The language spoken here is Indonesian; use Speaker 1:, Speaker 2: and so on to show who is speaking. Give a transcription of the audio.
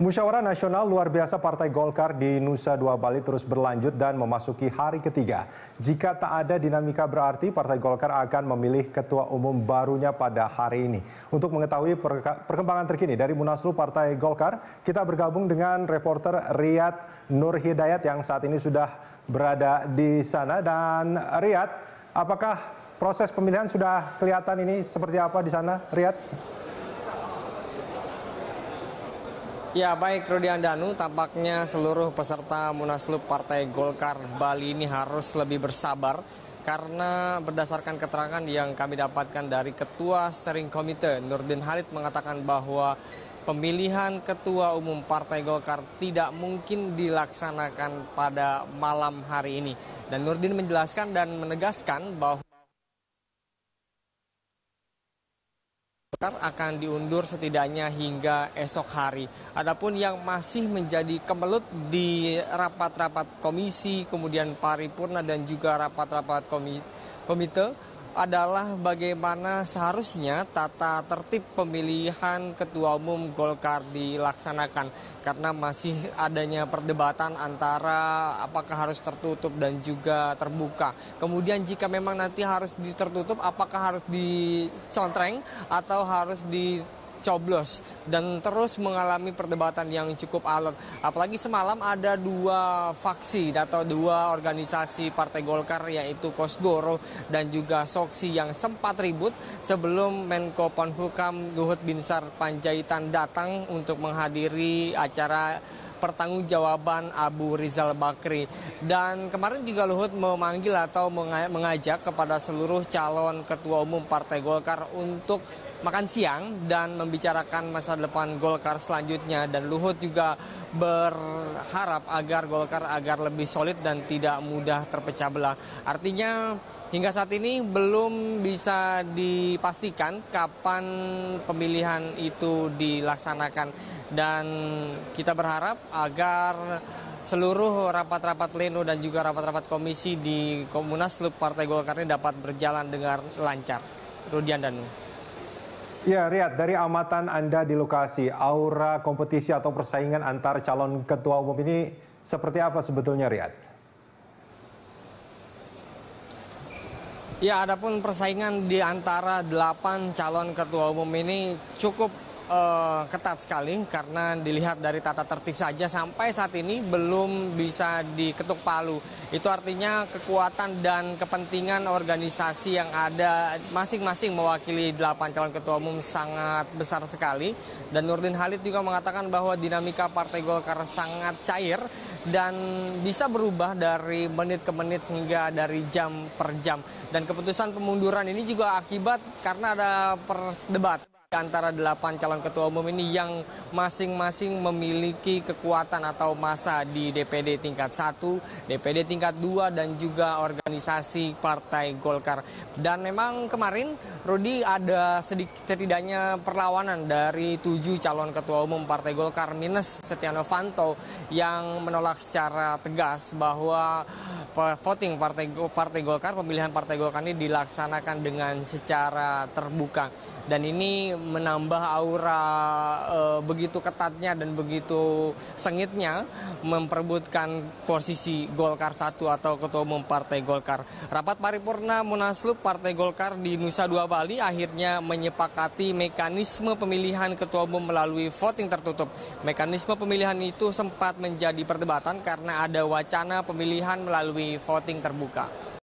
Speaker 1: Musyawarah Nasional Luar Biasa Partai Golkar di Nusa Dua Bali terus berlanjut dan memasuki hari ketiga. Jika tak ada dinamika berarti Partai Golkar akan memilih ketua umum barunya pada hari ini. Untuk mengetahui perkembangan terkini dari Munaslup Partai Golkar, kita bergabung dengan reporter Riyad Nur Hidayat yang saat ini sudah berada di sana. Dan Riyad, apakah proses pemilihan sudah kelihatan ini seperti apa di sana, Riyad?
Speaker 2: Ya baik Rudian Danu, tampaknya seluruh peserta Munaslup Partai Golkar Bali ini harus lebih bersabar karena berdasarkan keterangan yang kami dapatkan dari Ketua Steering Committee Nurdin Halid mengatakan bahwa pemilihan Ketua Umum Partai Golkar tidak mungkin dilaksanakan pada malam hari ini. Dan Nurdin menjelaskan dan menegaskan bahwa akan diundur setidaknya hingga esok hari. Adapun yang masih menjadi kemelut di rapat-rapat komisi, kemudian paripurna dan juga rapat-rapat komite adalah bagaimana seharusnya tata tertib pemilihan ketua umum Golkar dilaksanakan. Karena masih adanya perdebatan antara apakah harus tertutup dan juga terbuka. Kemudian jika memang nanti harus tertutup, apakah harus dicontreng atau harus dicoblos, dan terus mengalami perdebatan yang cukup alot. Apalagi semalam ada dua faksi atau dua organisasi Partai Golkar, yaitu Kosgoro dan juga Soksi, yang sempat ribut sebelum Menko Polhukam Luhut Binsar Panjaitan datang untuk menghadiri acara pertanggungjawaban Abu Rizal Bakri. Dan kemarin juga Luhut memanggil atau mengajak kepada seluruh calon ketua umum Partai Golkar untuk makan siang dan membicarakan masa depan Golkar selanjutnya. Dan Luhut juga berharap agar Golkar agar lebih solid dan tidak mudah terpecah belah. Artinya hingga saat ini belum bisa dipastikan kapan pemilihan itu dilaksanakan. Dan kita berharap agar seluruh rapat-rapat pleno dan juga rapat-rapat komisi di Munaslup Partai Golkar ini dapat berjalan dengan lancar. Rudian Danu.
Speaker 1: Ya, Riyad, dari amatan Anda di lokasi, aura kompetisi atau persaingan antar calon ketua umum ini seperti apa sebetulnya, Riyad?
Speaker 2: Ya, adapun persaingan di antara 8 calon ketua umum ini cukup ketat sekali karena dilihat dari tata tertib saja sampai saat ini belum bisa diketuk palu. Itu artinya kekuatan dan kepentingan organisasi yang ada masing-masing mewakili 8 calon ketua umum sangat besar sekali. Dan Nurdin Halid juga mengatakan bahwa dinamika Partai Golkar sangat cair dan bisa berubah dari menit ke menit hingga dari jam per jam. Dan keputusan pemunduran ini juga akibat karena ada perdebatan antara 8 calon ketua umum ini yang masing-masing memiliki kekuatan atau massa di DPD tingkat 1, DPD tingkat 2, dan juga organisasi Partai Golkar. Dan memang kemarin, Rudi, ada setidaknya perlawanan dari 7 calon ketua umum Partai Golkar minus Setia Novanto yang menolak secara tegas bahwa voting Partai Golkar, pemilihan Partai Golkar ini dilaksanakan dengan secara terbuka. Dan ini menambah aura begitu ketatnya dan begitu sengitnya memperebutkan posisi Golkar 1 atau ketua umum Partai Golkar. Rapat paripurna Munaslup Partai Golkar di Nusa Dua Bali akhirnya menyepakati mekanisme pemilihan ketua umum melalui voting tertutup. Mekanisme pemilihan itu sempat menjadi perdebatan karena ada wacana pemilihan melalui voting terbuka.